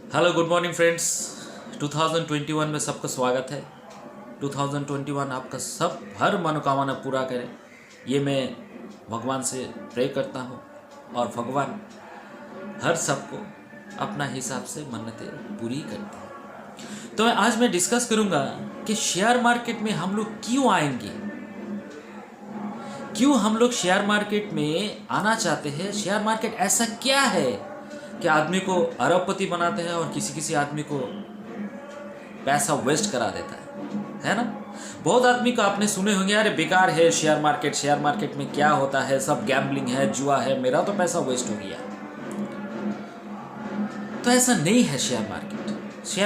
Hello good morning friends. 2021 में सबका स्वागत है। 2021 आपका सब हर मनोकामना पूरा करे, ये मैं भगवान से प्रे करता हूँ। और भगवान हर सबको अपना हिसाब से मन्नतें पूरी करते हैं। तो आज मैं डिस्कस करूँगा कि शेयर मार्केट में हम लोग क्यों आएंगे, क्यों हम लोग शेयर मार्केट में आना चाहते हैं। शेयर मार्केट ऐसा क्या है कि आदमी को अरबपति बनाते हैं और किसी किसी आदमी को पैसा वेस्ट करा देता है ना। बहुत आदमी को आपने सुने होंगे, अरे बेकार है शेयर मार्केट, शेयर मार्केट में क्या होता है, सब गैम्बलिंग है, जुआ है, मेरा तो पैसा वेस्ट हो गया। तो ऐसा नहीं है। शेयर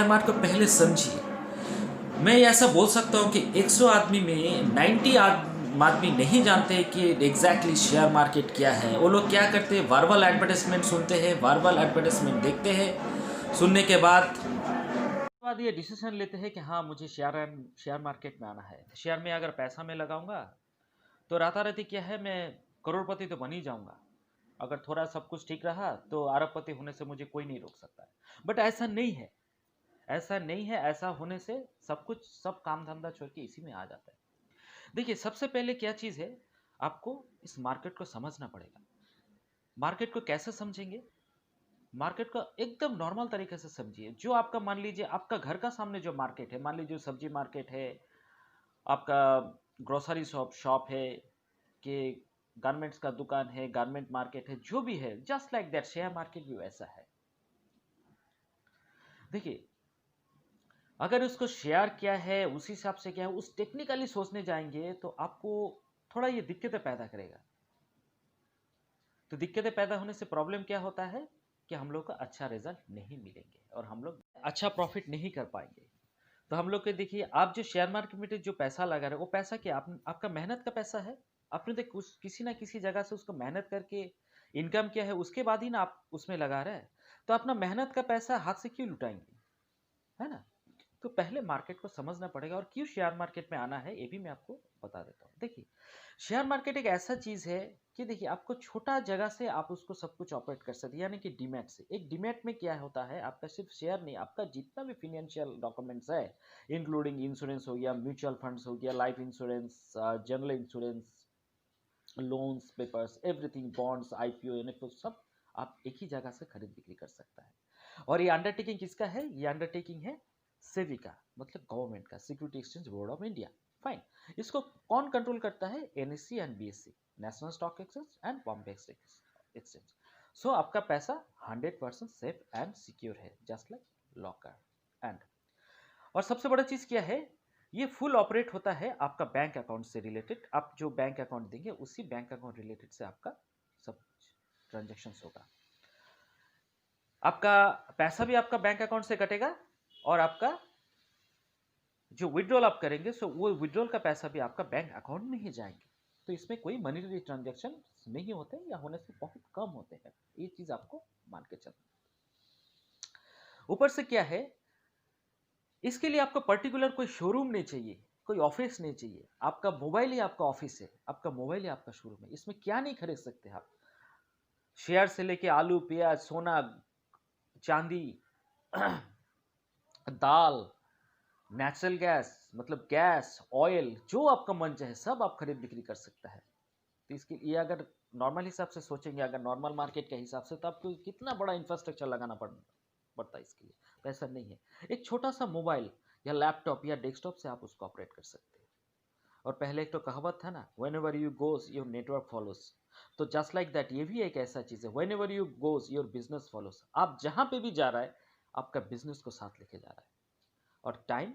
मार्केट को पहले समझिए। मैं ऐसा बोल सकता हूँ कि 100 आदमी में 90 आदमी नहीं जानते कि एग्जैक्टली शेयर मार्केट क्या है। वो लोग क्या करते हैं, वर्बल एडवर्टाइजमेंट सुनते हैं, वर्बल एडवर्टाइजमेंट देखते हैं, सुनने के बाद ये डिसीजन लेते हैं कि हाँ मुझे शेयर मार्केट में आना है। शेयर में अगर पैसा मैं लगाऊंगा तो राताराती क्या है, मैं करोड़पति तो बन ही जाऊंगा। अगर थोड़ा सब कुछ ठीक रहा तो अरबपति होने से मुझे कोई नहीं रोक सकता है। बट ऐसा नहीं है, ऐसा नहीं है। ऐसा होने से सब कुछ, सब काम धंधा छोड़ के इसी में आ जाता है। देखिए, सबसे पहले क्या चीज़ है, आपको इस मार्केट को समझना पड़ेगा। मार्केट को कैसे समझेंगे? मार्केट का एकदम नॉर्मल तरीके से समझिए। जो आपका, मान लीजिए आपका घर का सामने जो मार्केट है, मान लीजिए सब्जी मार्केट है, आपका ग्रोसरी शॉप है, कि गारमेंट्स का दुकान है, गारमेंट मार्केट है, जो भी है, just like that share market भी वैसा है। देखिए, अगर उसको शेयर क्या है, उस हिसाब से क्या है, उस टेक्निकली सोचने जाएंगे तो आपको थोड़ा ये दिक्कतें पैदा करेगा। तो दिक्कतें पैदा होने से प्रॉब्लम क्या होता है कि हम लोग को अच्छा रिजल्ट नहीं मिलेंगे और हम लोग अच्छा प्रॉफिट नहीं कर पाएंगे। तो हम लोग के देखिए, आप जो शेयर मार्केट में जो पैसा लगा रहे हो, वो पैसा क्या आपका मेहनत का पैसा है। आपने तो किसी ना किसी जगह से उसको मेहनत करके इनकम किया है, उसके बाद ही ना आप उसमें लगा रहे हैं। तो अपना मेहनत का पैसा हाथ से क्यों लुटाएंगे, है ना। तो पहले मार्केट को समझना पड़ेगा, और क्यों शेयर मार्केट में आना है ये भी मैं आपको बता देता हूँ। देखिए, शेयर मार्केट एक ऐसा चीज है कि देखिए, आपको छोटा जगह से आप उसको सब कुछ ऑपरेट कर सकते हैं, यानी कि डीमैट से। एक डीमैट में क्या होता है, आपका सिर्फ शेयर नहीं, आपका जितना भी फाइनेंशियल डॉक्यूमेंट्स है, इंक्लूडिंग इंश्योरेंस हो गया, म्यूचुअल फंड्स हो गया, life insurance, general insurance, loans papers, everything, bonds, IPO, NFO, सब आप एक ही जगह से खरीद बिक्री कर सकता है। और ये अंडरटेकिंग किसका है? ये अंडरटेकिंग है सेबी का, मतलब गवर्नमेंट का, security exchange board of India. Fine. इसको कौन कंट्रोल करता है? NSC and BSC, national stock exchange and Bombay exchange. So आपका पैसा 100% सेफ एंड सिक्योर है, जस्ट लाइक लॉकर। एंड और सबसे बड़ा चीज क्या है, ये फुल ऑपरेट होता है आपका बैंक अकाउंट से रिलेटेड। आप जो बैंक अकाउंट देंगे, उसी बैंक अकाउंट रिलेटेड से आपका सब ट्रांजेक्शन होगा। आपका पैसा भी आपका बैंक अकाउंट से कटेगा, और आपका जो विड्रॉल आप करेंगे, सो वो विड्रॉल का पैसा भी आपका बैंक अकाउंट में ही जाएंगे। तो इसमें कोई मनीटरी ट्रांजेक्शन नहीं होते, या होने से बहुत कम होते हैं। ये चीज आपको मान के चलना। ऊपर से क्या है, इसके लिए आपको पर्टिकुलर कोई शोरूम नहीं चाहिए, कोई ऑफिस नहीं चाहिए। आपका मोबाइल ही आपका ऑफिस है, आपका मोबाइल ही आपका शोरूम है। इसमें क्या नहीं खरीद सकते आप? शेयर से लेके आलू, प्याज, सोना, चांदी, दाल, नेचुरल गैस, मतलब गैस, ऑयल, जो आपका मन चाहे सब आप खरीद बिक्री कर सकता है। तो इसके लिए अगर नॉर्मल हिसाब से सोचेंगे, अगर नॉर्मल मार्केट के हिसाब से, तो आपको कितना बड़ा इंफ्रास्ट्रक्चर लगाना पड़ता है इसके लिए। तो ऐसा नहीं है। एक छोटा सा मोबाइल या लैपटॉप या डेस्कटॉप से आप उसको ऑपरेट कर सकते हैं। और पहले एक तो कहावत था ना, when ever you goes your network follows. तो जस्ट लाइक दैट ये भी एक ऐसा चीज है, when ever you goes your business follows. आप जहां पे भी जा रहा है, आपका बिजनेस को साथ लेके जा रहा है। और टाइम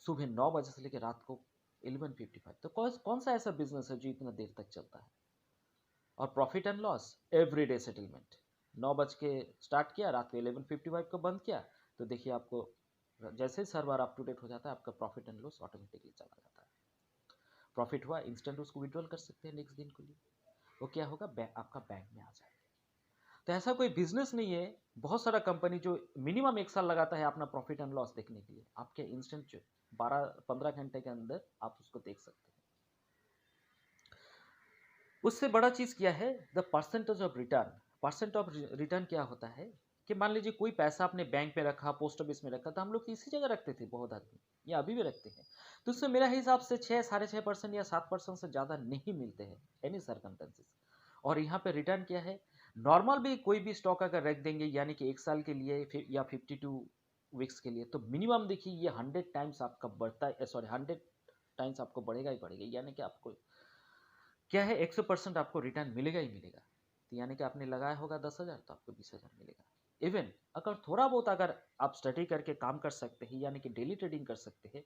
सुबह 9 बजे से लेकर रात को 11:55। तो कौन सा ऐसा बिजनेस है जो इतना देर तक चलता है? और profit and loss, everyday settlement. 9 बज के स्टार्ट किया, रात को 11:55 को बंद किया। तो देखिए, आपको जैसे ही सर्वर अप टू डेट हो जाता है, आपका प्रॉफिट एंड लॉस ऑटोमेटिकली चला जाता है। प्रॉफिट हुआ, इंस्टेंट उसको विड्रॉल कर सकते हैं नेक्स्ट दिन के लिए। वो क्या होगा, आपका बैंक में आ जाएगा। तो ऐसा कोई बिजनेस नहीं है। बहुत सारा कंपनी जो मिनिमम 1 साल लगाता है अपना प्रॉफिट एंड लॉस देखने के लिए, आपके इंस्टेंट 12-15 घंटे के अंदर आप उसको देख सकते हैं। उससे बड़ा चीज क्या है, the percentage of return. Percent of return क्या होता है? कि मान लीजिए कोई पैसा आपने बैंक में रखा, पोस्ट ऑफिस में रखा, तो हम लोग इसी जगह रखते थे बहुत आदमी, या अभी भी रखते हैं। तो उसमें मेरा हिसाब से 6-6.5% या 7% से ज़्यादा नहीं मिलते हैं एनी सर्कमस्टेंसेस। और यहाँ पे रिटर्न क्या है, नॉर्मल भी कोई भी स्टॉक अगर रख देंगे यानी कि 1 साल के लिए या 52 वीक्स के लिए, तो मिनिमम देखिए ये 100 टाइम्स आपका बढ़ता है, सॉरी 100 टाइम्स आपको बढ़ेगा ही बढ़ेगा, यानी कि आपको क्या है 100% आपको रिटर्न मिलेगा ही मिलेगा। तो यानी कि आपने लगाया होगा 10,000 तो आपको 20,000 मिलेगा। इवन अगर थोड़ा बहुत अगर आप स्टडी करके काम कर सकते हैं यानी कि डेली ट्रेडिंग कर सकते हैं,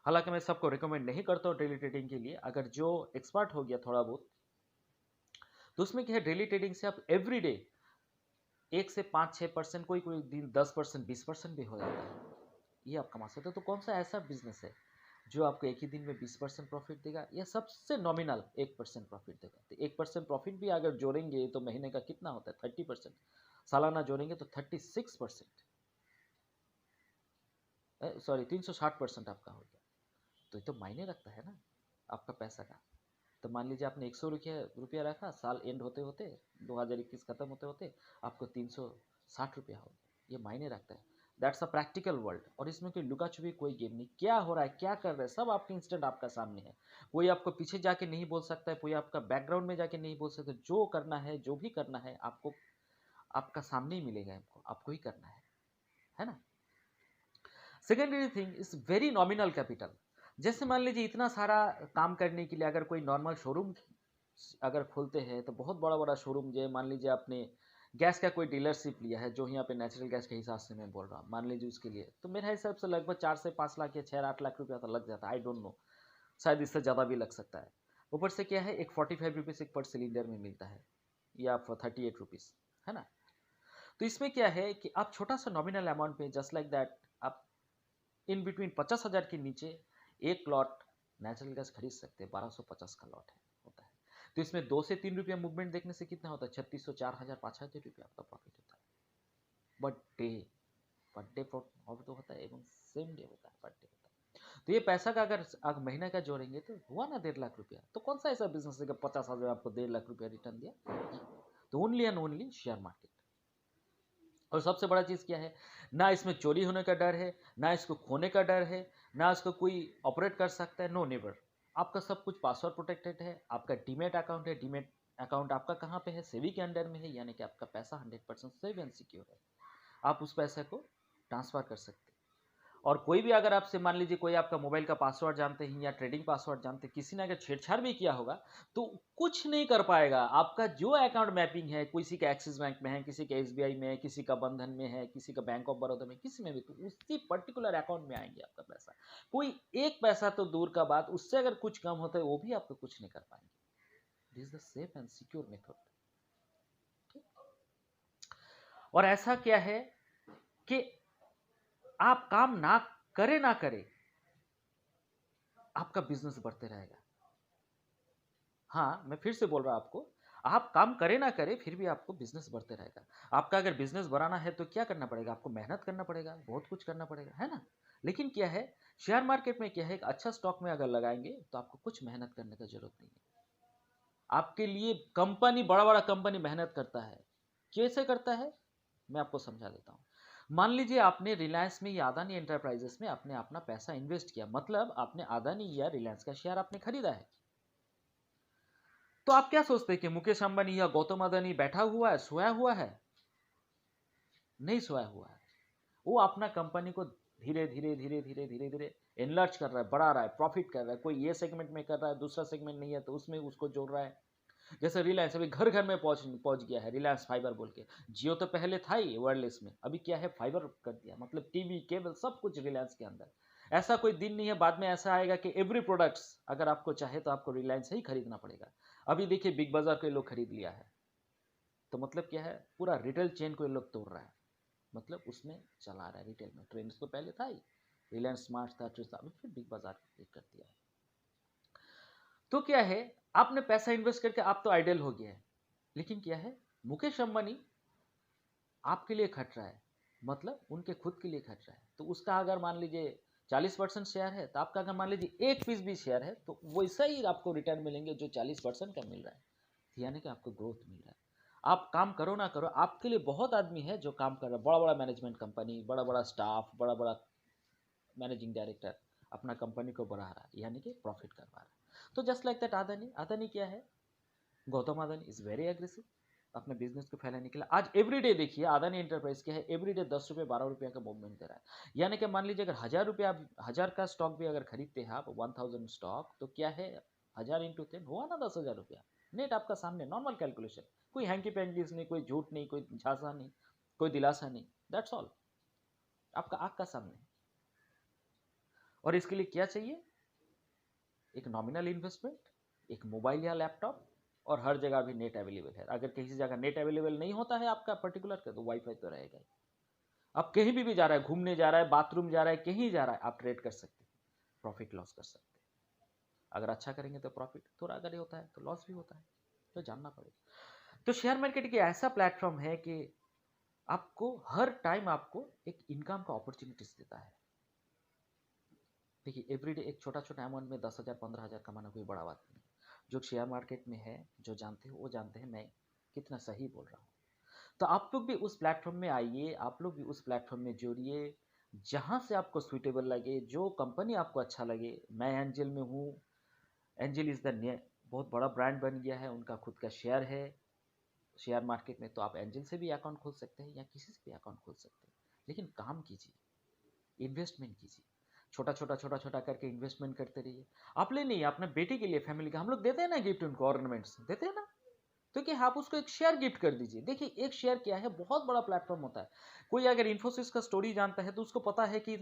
हालांकि मैं सबको रिकमेंड नहीं करता हूँ डेली ट्रेडिंग के लिए, अगर जो एक्सपर्ट हो गया थोड़ा बहुत, तो उसमें क्या है डेली ट्रेडिंग से आप एवरी डे 1 से 5-6%, कोई कोई दिन 10%, 20% भी हो जाता है, ये आप कमा सकते हो। तो कौन सा ऐसा बिजनेस है जो आपको एक ही दिन में 20% प्रॉफिट देगा, या सबसे नॉमिनल 1% प्रॉफिट देगा? तो 1% प्रॉफिट भी अगर जोड़ेंगे तो महीने का कितना होता है 30%, सालाना जोड़ेंगे तो 36%, सॉरी 360% आपका हो गया। तो ये तो मायने रखता है ना आपका पैसा का। तो मान लीजिए आपने 100 रुपया रखा, साल एंड होते होते 2021 खत्म होते होते आपको 360 रुपया हो गया, ये मायने रखता है। That's a practical world. और इसमें कोई लुका छुपी कोई गेम नहीं, क्या हो रहा है क्या कर रहे हैं सब आपके इंस्टेंट आपका सामने है। कोई आपको पीछे जाके नहीं बोल सकता है, कोई आपका बैकग्राउंड में जाके नहीं बोल सकता। जो करना है जो भी करना है आपको आपका सामने ही मिलेगा, आपको ही करना है ना। Secondary thing is very nominal capital. जैसे मान लीजिए इतना सारा काम करने के लिए अगर कोई नॉर्मल शोरूम अगर खोलते हैं, तो बहुत बड़ा बड़ा शोरूम, जो मान लीजिए आपने गैस का कोई डीलरशिप लिया है, जो यहाँ पे नेचुरल गैस के हिसाब से मैं बोल रहा हूँ, मान लीजिए उसके लिए तो मेरे हिसाब से लगभग 4 से 5 लाख या 6-8 लाख रुपया तो लग जाता है, आई डोंट नो, शायद इससे ज़्यादा भी लग सकता है। ऊपर से क्या है, एक 45 रुपीज़ एक पर सिलेंडर में मिलता है, या 38 रुपीज़, है ना। तो इसमें क्या है कि आप छोटा सा नॉमिनल अमाउंट में जस्ट लाइक दैट आप इन बिटवीन 50,000 के नीचे एक लॉट नेचुरल गैस खरीद सकते हैं। 1250 का लॉट है होता है। तो इसमें 2 से 3 रुपया मूवमेंट देखने से कितना होता है, 3600, 4,000, 5,000 रुपया आपका प्रॉफिट होता है। बट डे प्रॉफिट तो होता है, एवं सेम डे होता है, बट डे होता है। तो ये पैसा का अगर महीने का जोड़ेंगे तो हुआ ना 1.5 लाख रुपया। तो कौन सा ऐसा बिजनेस है कि 50,000 आपको 1.5 लाख रुपया रिटर्न दिया? तो only and only share market. और सबसे बड़ा चीज़ क्या है, ना इसमें चोरी होने का डर है, ना इसको खोने का डर है, ना इसको कोई ऑपरेट कर सकता है, नो नेवर। आपका सब कुछ पासवर्ड प्रोटेक्टेड है। आपका डीमेट अकाउंट है, डीमेट अकाउंट आपका कहाँ पे है, सेवी के अंडर में है, यानी कि आपका पैसा 100% सेव एंड सिक्योर है। आप उस पैसे को ट्रांसफर कर सकते हैं। और कोई भी अगर आपसे मान लीजिए कोई आपका मोबाइल का पासवर्ड जानते हैं या ट्रेडिंग पासवर्ड जानते हैं, किसी ने अगर छेड़छाड़ भी किया होगा तो कुछ नहीं कर पाएगा। आपका जो अकाउंट मैपिंग है, किसी का एक्सिस बैंक में है, किसी का एसबीआई में है, किसी का बंधन में है, किसी का बैंक ऑफ बड़ौदा में, किसी में भी, तो उसी पर्टिकुलर अकाउंट में आएंगे आपका पैसा। कोई एक पैसा तो दूर का बात, उससे अगर कुछ कम होता है वो भी आपको कुछ नहीं कर पाएंगे। This is the safe and secure method. और ऐसा क्या है कि आप काम ना करे आपका बिजनेस बढ़ते रहेगा। हाँ, मैं फिर से बोल रहा हूं आपको, आप काम करे ना करे फिर भी आपको बिजनेस बढ़ते रहेगा। आपका अगर बिजनेस बढ़ाना है तो क्या करना पड़ेगा, आपको मेहनत करना पड़ेगा, बहुत कुछ करना पड़ेगा, है ना। लेकिन क्या है, शेयर मार्केट में क्या है, एक अच्छा स्टॉक में अगर लगाएंगे तो आपको कुछ मेहनत करने की जरूरत नहीं है। आपके लिए कंपनी, बड़ा बड़ा कंपनी मेहनत करता है। कैसे करता है, मैं आपको समझा देता हूँ। मान लीजिए आपने रिलायंस में या अदानी एंटरप्राइजेस में आपने अपना पैसा इन्वेस्ट किया, मतलब आपने अदानी या रिलायंस का शेयर आपने खरीदा है। तो आप क्या सोचते हैं कि मुकेश अंबानी या गौतम अदानी बैठा हुआ है, सोया हुआ है? नहीं सोया हुआ है। वो अपना कंपनी को धीरे धीरे धीरे धीरे धीरे धीरे एनलार्ज कर रहा है, बढ़ा रहा है, प्रॉफिट कर रहा है। कोई ये सेगमेंट में कर रहा है, दूसरा सेगमेंट नहीं है तो उसमें उसको जोड़ रहा है। जैसे रिलायंस अभी घर घर में पहुंच गया है, रिलायंस फाइबर बोल के। जियो तो पहले था ही वायरलेस में, अभी क्या है, फाइबर कर दिया, मतलब टीवी केबल सब कुछ रिलायंस के अंदर। ऐसा कोई दिन नहीं है बाद में ऐसा आएगा कि एवरी प्रोडक्ट्स अगर आपको चाहे तो आपको रिलायंस से ही खरीदना पड़ेगा। अभी देखिए बिग बाजार के लोग खरीद लिया है, तो मतलब क्या है, पूरा रिटेल चेन को ये लोग तोड़ रहा है, मतलब उसमें चला रहा है रिटेल में। ट्रेंड्स तो पहले था ही, रिलायंस स्मार्ट था, ट्रेंड्स था, अभी फिर बिग बाजार कर दिया है। तो क्या है, आपने पैसा इन्वेस्ट करके आप तो आइडियल हो गया है, लेकिन क्या है, मुकेश अंबानी आपके लिए खट रहा है, मतलब उनके खुद के लिए खट रहा है। तो उसका अगर मान लीजिए 40% शेयर है, तो आपका अगर मान लीजिए 1 पीस भी शेयर है, तो वैसा ही आपको रिटर्न मिलेंगे जो 40% का मिल रहा है, यानी कि आपको ग्रोथ मिल रहा है। आप काम करो ना करो, आपके लिए बहुत आदमी है जो काम कर रहा है, बड़ा बड़ा मैनेजमेंट कंपनी, बड़ा बड़ा स्टाफ, बड़ा बड़ा मैनेजिंग डायरेक्टर अपना कंपनी को बढ़ा रहा है, यानी कि प्रॉफिट करवा रहा है। तो just like that Adani, Adani क्या है, Gautam Adani is very aggressive अपने बिजनेस को फैलाने के लिए। आज एवरीडे देखिए अदानी एंटरप्राइज क्या है, एवरीडे 10 रुपये 12 रुपये का मूवमेंट दे रहा है। यानी कि मान लीजिए अगर 1000 रुपये आप 1000 का स्टॉक भी अगर खरीदते हैं आप 1000 स्टॉक, तो क्या है 1000 इंटू 10 हुआ ना 10,000 रुपया। नेट आपका सामने, नॉर्मल कैलकुलेशन, कोई हैंकी पैंकीज नहीं, कोई झूठ नहीं, कोई झांसा नहीं, कोई दिलासा नहीं, दैट्स ऑल, आपका आँख का सामने। और इसके लिए क्या चाहिए, एक नॉमिनल इन्वेस्टमेंट, एक मोबाइल या लैपटॉप, और हर जगह भी नेट अवेलेबल है। अगर किसी जगह नेट अवेलेबल नहीं होता है आपका पर्टिकुलर का, तो वाईफाई तो रहेगा ही। आप कहीं भी जा रहा है, घूमने जा रहा है, बाथरूम जा रहा है, कहीं जा रहा है, आप ट्रेड कर सकते हैं, प्रॉफिट लॉस कर सकते हैं। अगर अच्छा करेंगे तो प्रॉफिट, थोड़ा अगर होता है तो लॉस भी होता है, तो जानना पड़ेगा। तो शेयर मार्केट एक ऐसा प्लेटफॉर्म है कि आपको हर टाइम आपको एक इनकम का अपॉर्चुनिटीज देता है। देखिए एवरीडे एक छोटा छोटा अमाउंट में 10,000 15,000 कमाना कोई बड़ा बात नहीं। जो शेयर मार्केट में है, जो जानते हैं वो जानते हैं मैं कितना सही बोल रहा हूँ। तो आप लोग भी उस प्लेटफॉर्म में आइए, आप लोग भी उस प्लेटफॉर्म में जुड़िए, जहाँ से आपको सुइटेबल लगे, जो कंपनी आपको अच्छा लगे। मैं एंजल में हूँ, एंजल इज़ द बहुत बड़ा ब्रांड बन गया है, उनका खुद का शेयर है शेयर मार्केट में। तो आप एंजल से भी अकाउंट खोल सकते हैं या किसी से भी अकाउंट खोल सकते हैं, लेकिन काम कीजिए, इन्वेस्टमेंट कीजिए, छोटा छोटा करके इन्वेस्टमेंट करते रहिए। आप ले नहीं, अपने बेटे के लिए, फैमिली का हम लोग देते हैं ना गिफ्ट, उनको ऑर्नामेंट्स देते हैं ना, तो क्या आप उसको एक शेयर गिफ्ट कर दीजिए। देखिए एक शेयर क्या है, बहुत बड़ा प्लेटफॉर्म होता है। कोई अगर इन्फोसिस का स्टोरी जानता है तो उसको पता है कि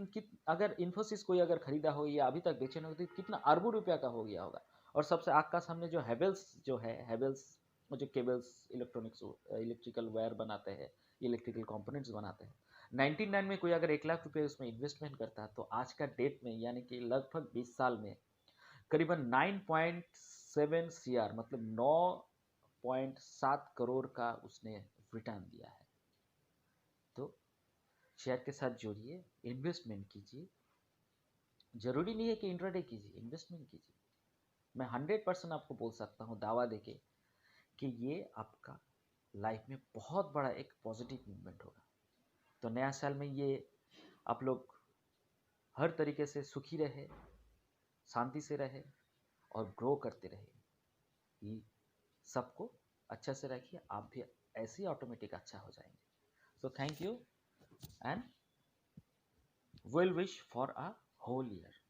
अगर इन्फोसिस कोई अगर खरीदा हो या अभी तक बेचे ना हो तो कितना अरबों रुपया का हो गया होगा। और सबसे आग का सामने जो हैवेल्स जो है, हैवेल्स जो केबल्स, इलेक्ट्रॉनिक्स, इलेक्ट्रिकल वायर बनाते हैं, इलेक्ट्रिकल कंपोनेंट्स बनाते हैं, 99 में कोई अगर 1 लाख रुपये उसमें इन्वेस्टमेंट करता है, तो आज का डेट में यानी कि लगभग 20 साल में करीबन 9.7 CR, मतलब 9.7 करोड़ का उसने रिटर्न दिया है। तो शेयर के साथ जोड़िए, इन्वेस्टमेंट कीजिए। जरूरी नहीं है कि इंट्राडे कीजिए, इन्वेस्टमेंट कीजिए। मैं 100% आपको बोल सकता हूँ दावा देके कि ये आपका लाइफ में बहुत बड़ा एक पॉजिटिव मूवमेंट होगा। तो नया साल में ये आप लोग हर तरीके से सुखी रहे, शांति से रहे और ग्रो करते रहे। ये सबको अच्छा से रखिए, आप भी ऐसे ही ऑटोमेटिक अच्छा हो जाएंगे। So thank you and well wish for a whole year.